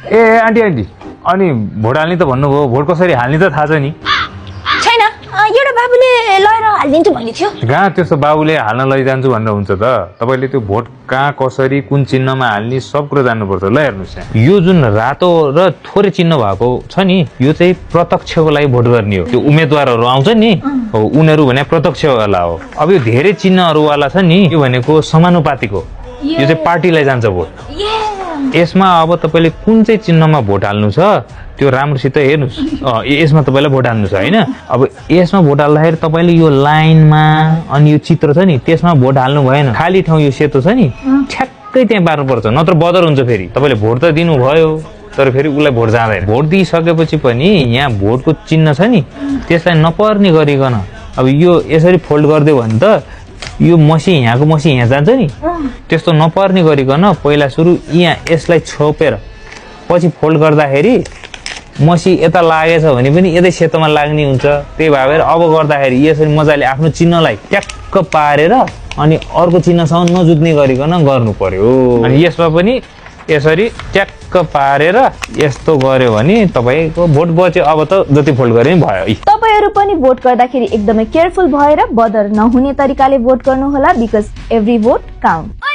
ए aunty अनि vote हाल्ने त भन्नुभयो भोट कसरी हाल्ने त थाहा छ नि छैन एउटा बाबुले लगेर हालिदिन्छु भन्ने थियो कहाँ त्यस्तो बाबुले हाल्न लैजान्छु भनेर हुन्छ त तपाईँले त्यो भोट कहाँ कसरी कुन चिन्हमा हाल्ने सब कुरा जान्नुपर्छ ल हेर्नुहोस् यहाँ यो जुन रातो र थोरै चिन्ह भएको छ नि यो चाहिँ प्रत्यक्षको लागि भोट गर्ने हो त्यो उम्मेदवारहरू आउँछ नि हो उनीहरू भने प्रत्यक्षवाला हो अब यो धेरै चिन्हहरूवाला छ नि यो भनेको समानुपातिक हो यो चाहिँ पार्टीलाई जान्छ भोट यसमा अब तपाईँले कुन चाहिँ चिन्हमा भोट हाल्नु छ त्यो राम्रोसित हेर्नुहोस् यसमा तपाईँलाई भोट हाल्नु छ होइन अब यसमा भोट हाल्दाखेरि तपाईँले यो लाइनमा अनि यो चित्र छ नि त्यसमा भोट हाल्नु भएन खाली ठाउँ यो सेतो छ नि ठ्याक्कै त्यहाँ पार्नुपर्छ नत्र बदर हुन्छ फेरि तपाईँले भोट त दिनुभयो तर फेरि उसलाई भोट जाँदैन भोट दिइसकेपछि पनि यहाँ भोटको चिन्ह छ नि त्यसलाई नपर्ने गरिकन अब यो यसरी फोल्ड गरिदियो भने त यो मसी यहाँको मसी यहाँ जान्छ नि त्यस्तो नपर्ने गरिकन पहिला सुरु यहाँ यसलाई छोपेर पछि फोल्ड गर्दाखेरि मसी यता लागेछ भने पनि यतै सेतोमा लाग्ने हुन्छ त्यही भएर अब गर्दाखेरि यसरी मजाले आफ्नो चिन्हलाई ट्याक्क पारेर अनि अर्को चिन्हसँग नजुत्ने गरिकन गर्नु पर्यो अनि यसमा पनि यसरी ट्याक्क पारेर यस्तो गर्यो भने तपाईको भोट बच्यो अब त जति फोल्ड गरे पनि भयो तपाईहरु पनि भोट गर्दाखेरि एकदमै केयरफुल भएर बदर नहुने तरिकाले भोट गर्नु होला बिकज एभ्री भोट काउन्ट